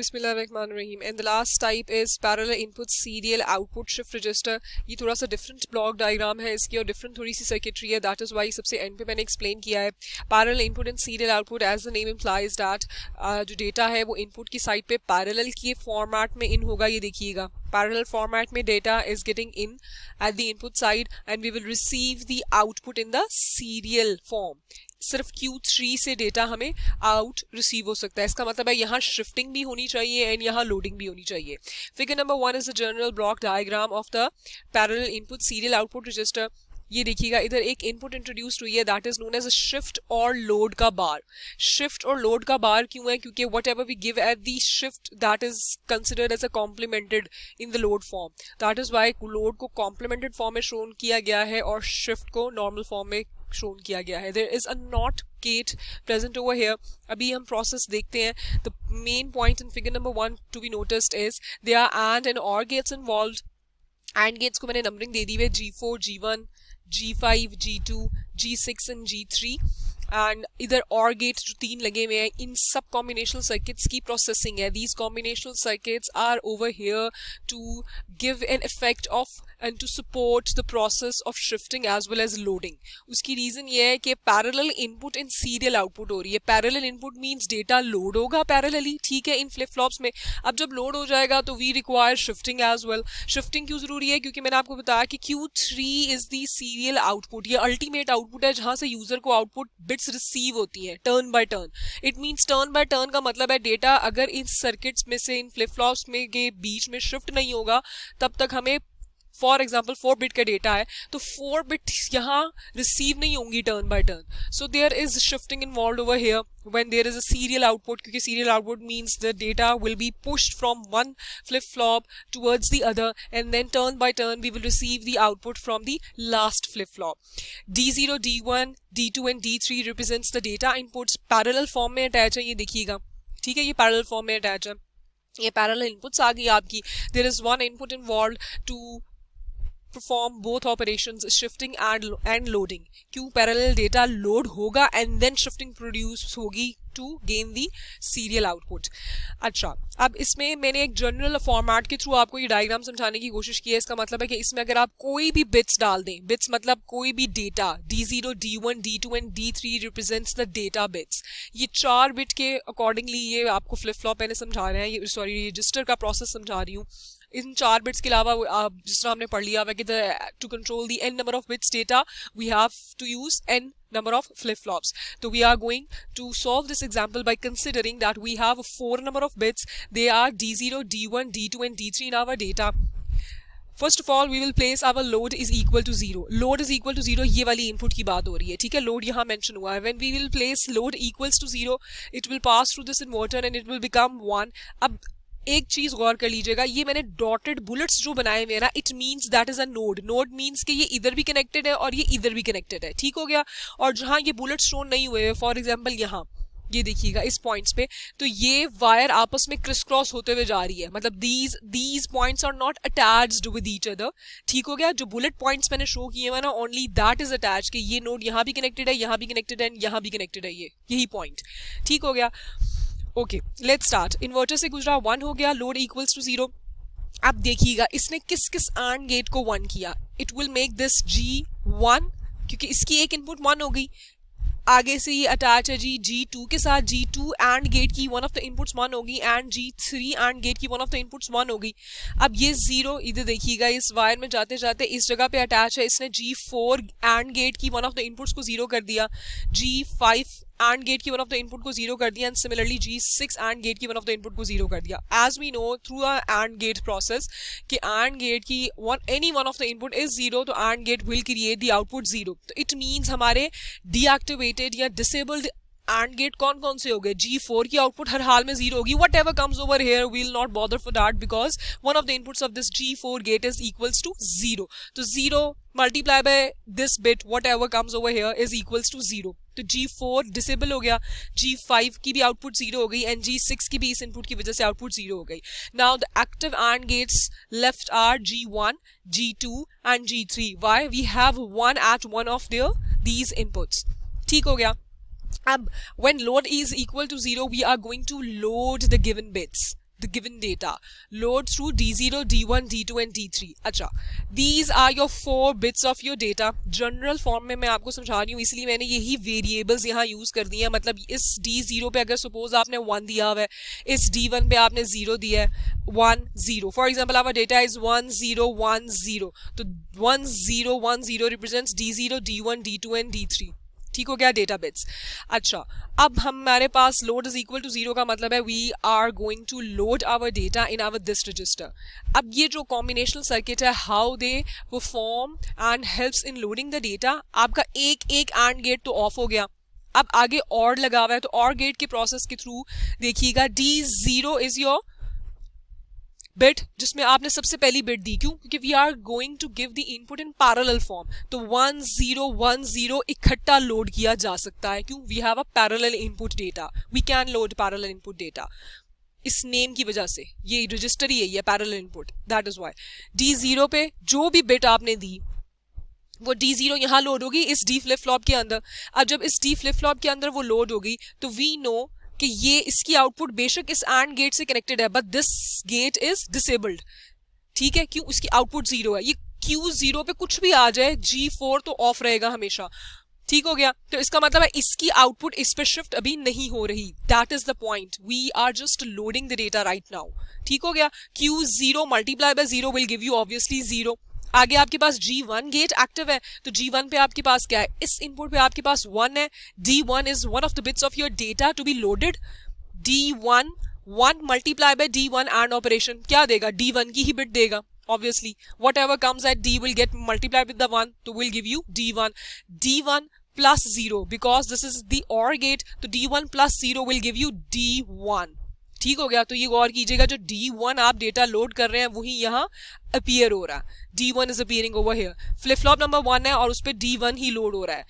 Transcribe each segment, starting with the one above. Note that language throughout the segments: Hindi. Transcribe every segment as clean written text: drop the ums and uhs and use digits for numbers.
Bismillahirrahmanirrahim. And the last type is parallel input serial output shift register. ये थोड़ा सा different block diagram है इसकी और different थोड़ी सी circuitry है. That is why सबसे end पे मैंने explain किया है. Parallel input and serial output, as the name implies that जो data है वो input की side पे parallel के format में in होगा. ये देखिएगा. Parallel format में data is getting in at the input side and we will receive the output in the serial form. सिर्फ Q3 से डेटा हमें आउट रिसीव हो सकता है. इसका मतलब है यहाँ शिफ्टिंग भी होनी चाहिए एंड यहाँ लोडिंग भी होनी चाहिए. Figure number 1 is the general block diagram of the parallel input serial output register. ये देखिएगा इधर एक इनपुट इंट्रोड्यूस्ड हुई है that is known as a shift और लोड का बार. शिफ्ट और लोड का बार क्यों है? क्योंकि whatever we give at the shift that is considered as a complemented in the load form. That is why load को कॉम्प्लीमेंटेड फॉर्म में शोन किया गया है और शिफ्ट को नॉर्मल फॉर्म में शोन किया गया है. There is a not gate present over here. अभी हम प्रोसेस देखते हैं. The main point in figure number 1 to be noticed is there are and और गेट्स इन्वॉल्व्ड. एंड गेट्स को मैंने नंबरिंग दे दी है G4, G1, G5, G2, G6 and G3. And इधर और गेट्स जो 3 लगे हुए हैं इन सब कॉम्बिनेशनल सर्किट्स की प्रोसेसिंग है. These combinational circuits are over here to give an effect of and to support the process of shifting as well as loading. उसकी रीजन ये है कि parallel input in serial output हो रही है. Parallel input means data load होगा पैरेलली, ठीक है, इन फ्लिप फ्लॉप्स में. अब जब लोड हो जाएगा तो we require shifting as well. Shifting क्यों जरूरी है? क्योंकि मैंने आपको बताया कि Q3 is the serial output. ये अल्टीमेट आउटपुट है जहां से यूजर को आउटपुट बिट्स रिसीव होती है turn by turn. It means turn by turn का मतलब है डेटा अगर इन सर्किट्स में से इन फ्लिप फ्लॉप्स में के बीच में शिफ्ट नहीं होगा तब तक हमें फॉर एग्जाम्पल 4 बिट का डेटा है तो 4 बिट यहाँ रिसीव नहीं होंगी turn by turn. So there is shifting involve over here when there is a serial output, क्योंकि serial output means the data will be pushed from one flip flop towards the other and then turn by turn we will receive the output from the last flip flop. D0, D1, D2 and D3 represents the data inputs. parallel form में attach है, ये देखिएगा, ठीक है, ये parallel form में attach है. ये parallel inputs आ गई आपकी. there is one input involved to perform both operations, shifting and loading. क्यों? parallel data load होगा and then shifting produce होगी to gain the serial output. अच्छा, अब इसमें मैंने एक जनरल फॉर्मेट के थ्रू आपको ये डायग्राम समझाने की कोशिश की है. इसका मतलब है कि इसमें अगर आप कोई भी बिट्स डाल दें, बिट्स मतलब कोई भी data, D0, D1, D2 and D3 represents the data bits. ये 4 बिट के अकॉर्डिंगली ये आपको फ्लिप फ्लॉप मैंने समझा रहे हैं, सॉरी रजिस्टर का प्रोसेस समझा रही हूँ. इन 4 बिट्स के अलावा जिस तरह हमने पढ़ लिया हुआ कि to control the n number of bits data we have to use n number of flip-flops. So we are going to solve this example by considering that we have 4 number of bits. They are D0, D1, D2 and D3 in our data. First of all, we will place our load is equal to 0. Load is equal to 0, ये वाली input की बात हो रही है, ठीक है. Load यहाँ mention हुआ है. When we will place load equals to 0, it will pass through this inverter and it will become 1. अब एक चीज गौर कर लीजिएगा, ये मैंने डॉटेड बुलेट्स जो बनाए हुए हैं ना, it means that is a node. Node means कि ये इधर भी कनेक्टेड है और ये इधर भी कनेक्टेड है, ठीक हो गया. और जहां ये बुलेट्स शोन नहीं हुए, फॉर एग्जांपल यहाँ ये देखिएगा इस पॉइंट्स पे, तो ये वायर आपस में क्रिस क्रॉस होते हुए जा रही है. मतलब these points are not attached with each other, ठीक हो गया. जो बुलेट पॉइंट्स मैंने शो किए हैं ना, ओनली दैट इज अटैच कि ये नोड यहाँ भी कनेक्टेड है, यहाँ भी कनेक्टेड है, यहाँ भी कनेक्टेड है, यही पॉइंट, ठीक हो गया. Okay, let's start. इन्वर्टर से गुजरा 1 हो गया, लोड इक्वल्स टू 0. अब देखिएगा इसने किस किस AND गेट को 1 किया. It will make this G1 क्योंकि इसकी एक इनपुट 1 हो गई. आगे से ये अटैच है G2 के साथ. G2 AND गेट की वन ऑफ द इनपुट्स 1 होगी एंड G3 AND गेट की वन ऑफ द इनपुट्स 1 होगी. अब ये 0 इधर देखिएगा इस वायर में जाते जाते इस जगह पे अटैच है. इसने G4 AND गेट की वन ऑफ द इनपुट्स को 0 कर दिया. G5 AND गेट की वन ऑफ द इनपुट को 0 कर दिया and similarly G6 AND gate की वन ऑफ द इनपुट को 0 कर दिया. As we know through a AND gate process कि AND गेट की any one of the input is 0 तो AND gate will create the output 0. तो इट मींस हमारे डीएक्टिवेटेड या डिसेबल्ड AND गेट कौन कौन से हो गए? G4 की आउटपुट हर हाल में 0 होगी. Whatever comes over here we will not bother for that because one of the inputs of this G4 gate is equals to 0. तो 0 multiply by this bit whatever comes over here is equals to 0. तो G4 डिसेबल हो गया. G5 की भी आउटपुट 0 हो गई एंड G6 की भी इस इनपुट की वजह से आउटपुट 0 हो गई. Now the active AND gates left are G1, G2 and G3. Why? We have 1 at one of these inputs, ठीक हो गया. अब when load is equal to 0 we are going to load the given bits. the given data. Load through D0, D1, D2 and D3. अच्छा, these are your 4 bits of your data. General form में मैं आपको समझा रही हूँ, इसलिए मैंने यही variables यहाँ use कर दिए हैं. मतलब इस D0 पे अगर suppose आपने 1 दिया हुआ है, इस D1 पे आपने 0 दिया है, 1 0. For example, our data is 1 0 1 0. तो 1 0 1 0 represents D0, D1, D2 and D3. ठीक हो गया डेटा बिट्स. अच्छा, अब हमारे पास लोड इज इक्वल टू 0 का मतलब है we are going to load our data in our this register. अब ये जो कॉम्बिनेशनल सर्किट है, how they perform and helps in loading the data. आपका एक एंड गेट तो ऑफ हो गया, अब आगे और लगा हुआ है, तो और गेट के प्रोसेस के थ्रू देखिएगा D0 इज योर बिट जिसमें आपने सबसे पहली बिट दी. क्यों? क्योंकि we are going to give the input in parallel form. तो 1 0 1 0 इकट्ठा लोड किया जा सकता है. क्यों? We have a parallel input data. We can load parallel input data. इस नेम की वजह से ये रजिस्टर ही है parallel input. That is why D0 पे जो भी बिट आपने दी वो D0 यहाँ लोड होगी इस D फ्लिप फ्लॉप के अंदर. अब जब इस D फ्लिप फ्लॉप के अंदर वो लोड होगी तो वी नो कि ये इसकी आउटपुट बेशक इस एंड गेट से कनेक्टेड है, but this gate is disabled. ठीक है? क्यों? इसकी आउटपुट 0 है. ये Q0 पे कुछ भी आ जाए, G4 तो ऑफ रहेगा हमेशा. ठीक हो गया? तो इसका मतलब है इसकी आउटपुट इस पे शिफ्ट अभी नहीं हो रही. That is the point. We are just loading the data right now. ठीक हो गया? Q0 multiply by 0 will give you obviously 0. आगे आपके पास G1 गेट एक्टिव है, तो G1 पे आपके पास क्या है? इस इनपुट पे आपके पास 1 है. D1 is one of the bits of your data to be loaded. D1 1 multiply by D1 and operation क्या देगा? D1 की ही बिट देगा. Obviously, whatever comes at D will get multiplied with the 1, तो will give you D1. D1 plus 0 because this is the OR gate, तो D1 plus 0 will give you D1. ठीक हो गया? तो ये गौर कीजिएगा, जो D1 आप डेटा लोड कर रहे हैं वही यहाँ अपीयर हो रहा है. D1 is appearing over here. Flip flop number 1 है और उस पर D1 ही लोड हो रहा है.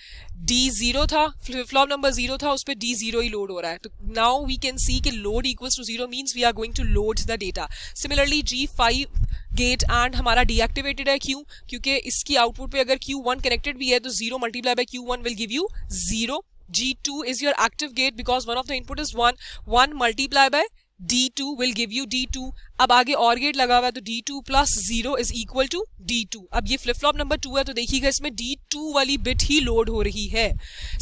D0 था, फ्लिप फ्लॉप नंबर 0 था, उस पर D0 ही लोड हो रहा है. तो नाउ वी कैन सी कि load equals to 0 means we are going to load the data. Similarly G5 gate and हमारा डीएक्टिवेटेड है. क्यों? क्योंकि इसकी आउटपुट पे अगर Q1 कनेक्टेड भी है तो 0 multiply by Q1 will give you 0. G2 is your active gate because one of the input is 1. 1 multiply by D2 will give you D2. अब आगे और गेट लगा हुआ है तो D2 plus 0 is equal to D2. अब ये फ्लिप फ्लॉप नंबर 2 है तो देखिएगा इसमें D2 वाली बिट ही लोड हो रही है.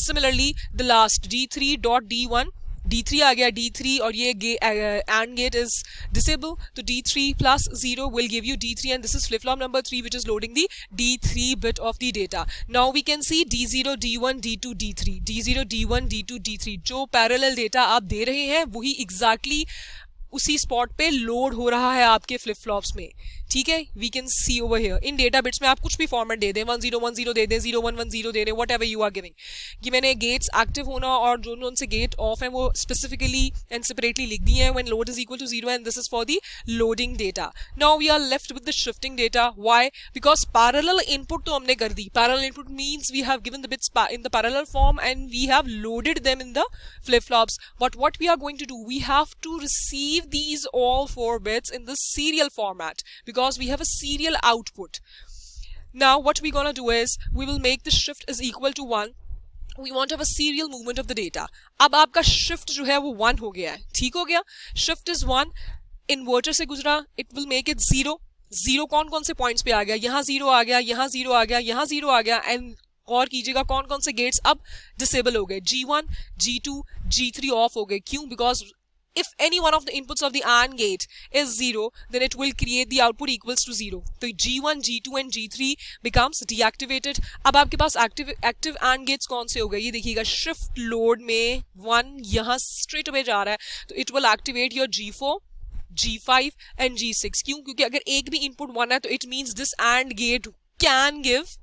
Similarly the last D3 dot D1, D3 आ गया, D3 और ये AND gate is disable, तो D3 plus 0 will give you D3 and this is flip flop number 3 which is loading the D3 bit of the data. Now we can see D0, D1, D2, D3, D0, D1, D2, D3. जो पैरेलल डेटा आप दे रहे हैं वही एग्जैक्टली उसी स्पॉट पे लोड हो रहा है आपके फ्लिप फ्लॉप्स में. ठीक है? We can see over here in data bits में आप कुछ भी फॉर्मेट दे दें, 1010 दे दें, 0110 दे दें, whatever you are giving. कि मैंने गेट्स एक्टिव होना और जो उनसे गेट ऑफ है वो स्पेसिफिकली एंड सेपरेटली लिख दिए हैं. When load is equal to 0 and this is for the loading data. Now we are left with the shifting data. Why? Because parallel input तो हमने कर दी. Parallel input means we have given the bits in the parallel form and we have loaded them in the flip flops. But what we are going to do, we have to receive these all 4 bits in the serial format because we have a serial output. Now what we're gonna do is we will make the shift is equal to 1. We want to have a serial movement of the data. अब आपका shift जो है वो 1 हो गया है. ठीक हो गया? Shift is 1, इन्वर्टर से गुजरा, it will make it 0. 0 कौन कौन से पॉइंट्स पे आ गया? यहाँ 0 आ गया, यहाँ 0 आ गया, यहाँ 0 आ गया. एंड और कीजिएगा कौन कौन से गेट्स अब डिसेबल हो गए? G1, G2, G3 ऑफ हो गए. क्यों? Because if any one of the inputs of the AND gate is 0, then it will create the output equals to 0. तो G1, G2 and G3 becomes deactivated. अब आपके पास active AND gates कौन से हो गए? ये देखिएगा shift load में 1 यहाँ straight away जा रहा है तो it will activate your G4, G5 and G6. क्यों? क्योंकि अगर एक भी input 1 है तो it means this AND gate can give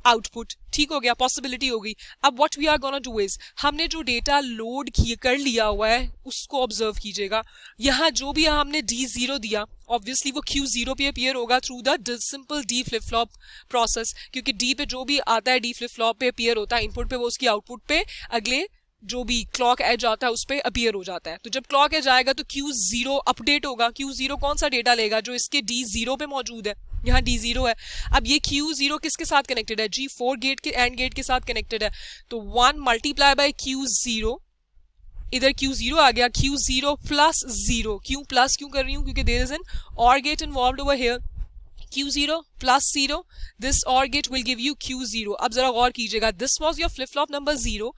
output. ठीक हो गया? पॉसिबिलिटी हो गई. अब what we are gonna do is हमने जो डेटा लोड कर लिया हुआ है उसको ऑब्जर्व कीजिएगा. यहाँ जो भी हमने D0 दिया ऑब्वियसली वो Q0 पे अपीयर होगा through the simple D flip flop process. क्योंकि D पे जो भी आता है D फ्लिप फ्लॉप पे अपीयर होता है इनपुट पे, वो उसकी आउटपुट पे अगले जो भी क्लॉक एज आता है उस पर अपीयर हो जाता है. तो जब क्लॉक एज आएगा तो Q0 अपडेट होगा. Q0 कौन सा डेटा लेगा? जो इसके D0 पे मौजूद है. यहाँ D0 है. अब ये Q0 किसके साथ कनेक्टेड है? G4 गेट के एंड गेट के साथ कनेक्टेड है. तो 1 मल्टीप्लाई बाय Q0 इधर Q0 आ गया, Q0 प्लस 0. क्यों प्लस क्यों कर रही हूँ? क्योंकि there is an OR gate involved over here. Q0 plus 0, this OR gate will give you Q0. अब जरा गौर कीजिएगा, this was your flip-flop number 0,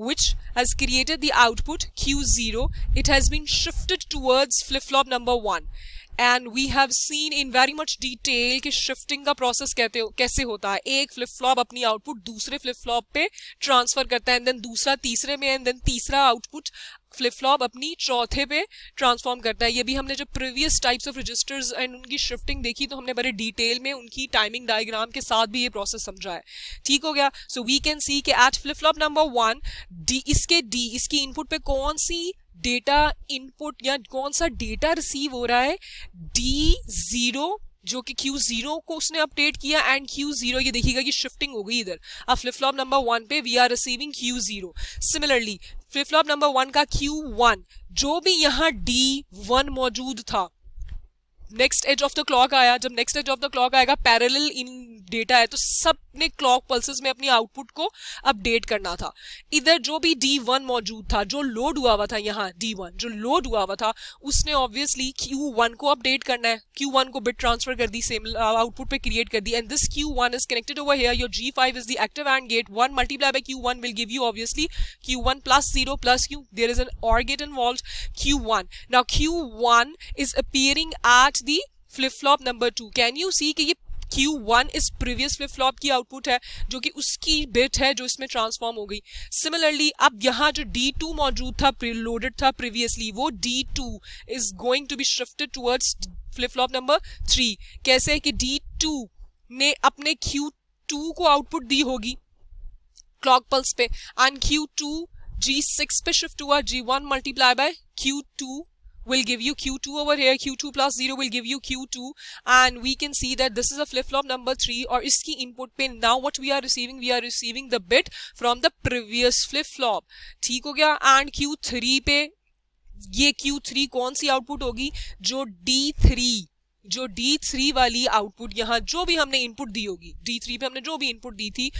which has created the output Q0. It has been shifted towards flip-flop number 1. And we have seen in very much detail कि shifting का process कैसे होता है. एक flip flop अपनी output दूसरे flip flop पे transfer करता है, and then दूसरा तीसरे में, and then तीसरा output फ्लिप फ्लॉप अपनी चौथे पे ट्रांसफॉर्म करता है. ये भी हमने जब previous types of registers and उनकी शिफ्टिंग देखी तो हमने बड़े डिटेल में उनकी टाइमिंग डायग्राम के साथ भी ये प्रोसेस समझा है. ठीक हो गया. सो वी कैन सी कि एट फ्लिप फ्लॉप नंबर 1 इसकी इनपुट पे कौन सी डेटा इनपुट या कौन सा डेटा रिसीव हो रहा है, D0 जो कि Q0 को उसने अपडेट किया, एंड Q0 ये देखिएगा कि शिफ्टिंग हो गई इधर. अब फ्लिप फ्लॉप नंबर 1 पे we are receiving Q0. Similarly flip flop number 1 का Q1 जो भी यहाँ D1 मौजूद था, next edge of the clock आया. जब next edge of the clock आएगा, पैरेलल इन डेटा है तो सब ने क्लॉक पल्सेस में अपनी आउटपुट को अपडेट करना था. इधर जो भी D1 मौजूद था, जो लोड हुआ हुआ था, यहाँ D1 जो लोड हुआ हुआ था, उसने ऑब्वियसली Q1 को अपडेट करना है. Q1 को बिट ट्रांसफर कर दी, सेम आउटपुट पे क्रिएट कर दी, and this Q1 is connected over here. Your G5 is the active and gate. 1 multiply by Q1 will give you obviously Q1 plus 0 plus Q. There is an OR gate involved, Q1. Now Q1 is appearing at the flip flop number 2. Can you see कि ये Q1 इस प्रीवियस फ्लिप फ्लॉप की आउटपुट है जो कि उसकी बिट है जो इसमें ट्रांसफॉर्म हो गई. सिमिलरली अब यहाँ जो D2 मौजूद था, लोडेड था प्रीवियसली, वो D2 is going to be shifted towards flip flop number 3. कैसे कि D2 ने अपने Q2 को आउटपुट दी होगी क्लॉक पल्स पे, एंड Q2 G6 पे शिफ्ट हुआ. G1 multiply by Q2 will give you Q2 over here. Q2 plus 0 will give you Q2, and we can see that this is a flip flop number 3. और इसकी इनपुट पे now what we are receiving the bit from the previous flip flop. ठीक हो गया. and Q3 पे ये Q3 कौन सी आउटपुट होगी? जो D3 वाली आउटपुट, यहाँ जो भी हमने इनपुट दी होगी, D3 पे हमने जो भी इनपुट दी थी,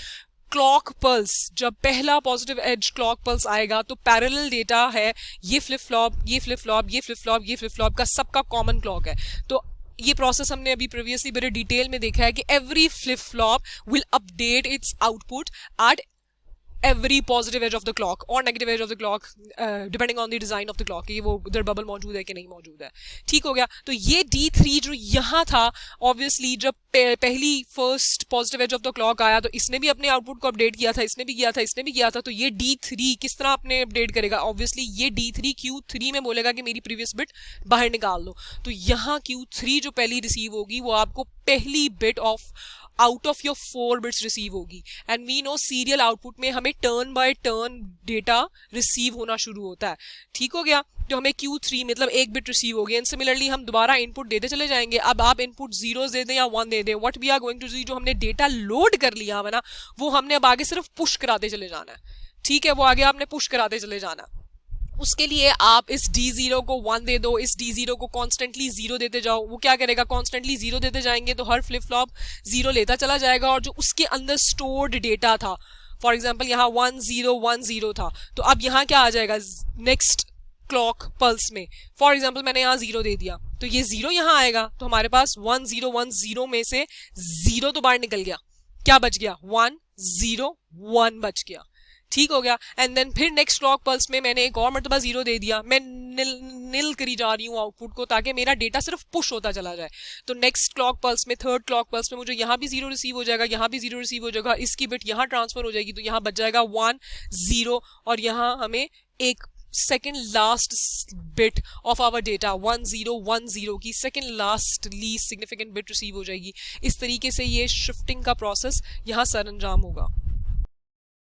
क्लॉक पल्स, जब पहला पॉजिटिव एज क्लॉक पल्स आएगा तो पैरेलल डेटा है, ये फ्लिप फ्लॉप, ये फ्लिप फ्लॉप, ये फ्लिप फ्लॉप, ये फ्लिप फ्लॉप का सबका कॉमन क्लॉक है. तो ये प्रोसेस हमने अभी प्रीवियसली बड़े डिटेल में देखा है कि every flip flop will update it's output at every positive edge of the clock or negative edge of the clock depending on the design of the clock. ये वो उधर बबल मौजूद है कि नहीं मौजूद है. ठीक हो गया. तो ये D3 जो यहाँ था, ऑब्वियसली जब पहली first positive edge of the clock आया तो इसने भी अपने आउटपुट को अपडेट किया था, इसने भी किया था, इसने भी किया था. तो ये D3 किस तरह अपने अपडेट करेगा? ऑब्वियसली ये D3 Q3 में बोलेगा कि मेरी प्रीवियस बिट बाहर निकाल दो. तो यहाँ Q3 जो पहली रिसीव होगी वो आपको पहली bit of out of your 4 bits receive होगी. And we know serial output में हमें turn by turn data receive होना शुरू होता है. ठीक हो गया. तो हमें Q3 मतलब 1 बिट रिसीव होगी, एंड सिमिलरली हम दोबारा इनपुट देते चले जाएंगे. अब आप इनपुट 0 दे दें या 1 दे दें, what we are going to do, जो हमने डेटा लोड कर लिया है ना, वो हमने अब आगे सिर्फ पुश कराते चले जाना है. ठीक है, वो आगे आपने पुश कराते चले जाना. उसके लिए आप इस D0 को 1 दे दो, इस D0 को कॉन्स्टेंटली 0 देते जाओ. वो क्या करेगा? कॉन्स्टेंटली 0 देते जाएंगे तो हर फ्लिप फ्लॉप 0 लेता चला जाएगा, और जो उसके अंदर स्टोर्ड डेटा था, फॉर एग्जाम्पल यहाँ 1010 था, तो अब यहाँ क्या आ जाएगा नेक्स्ट क्लॉक पल्स में? फॉर एग्जाम्पल मैंने यहाँ 0 दे दिया तो ये 0 यहाँ आएगा, तो हमारे पास 1010 में से 0 तो बाहर निकल गया. क्या बच गया? 101 बच गया. ठीक हो गया. एंड देन फिर नेक्स्ट क्लॉक पल्स में मैंने एक और मरतबा 0 दे दिया. मैं निल करी जा रही हूँ आउटपुट को ताकि मेरा डेटा सिर्फ पुश होता चला जाए. तो नेक्स्ट क्लॉक पल्स में, थर्ड क्लॉक पल्स में मुझे यहाँ भी 0 रिसीव हो जाएगा, यहाँ भी 0 रिसीव हो जाएगा, इसकी बिट यहाँ ट्रांसफर हो जाएगी, तो यहाँ बच जाएगा 10, और यहाँ हमें एक second last bit of our data 1010 की second last least significant bit receive हो जाएगी. इस तरीके से ये शिफ्टिंग का प्रोसेस यहाँ सर अंजाम होगा.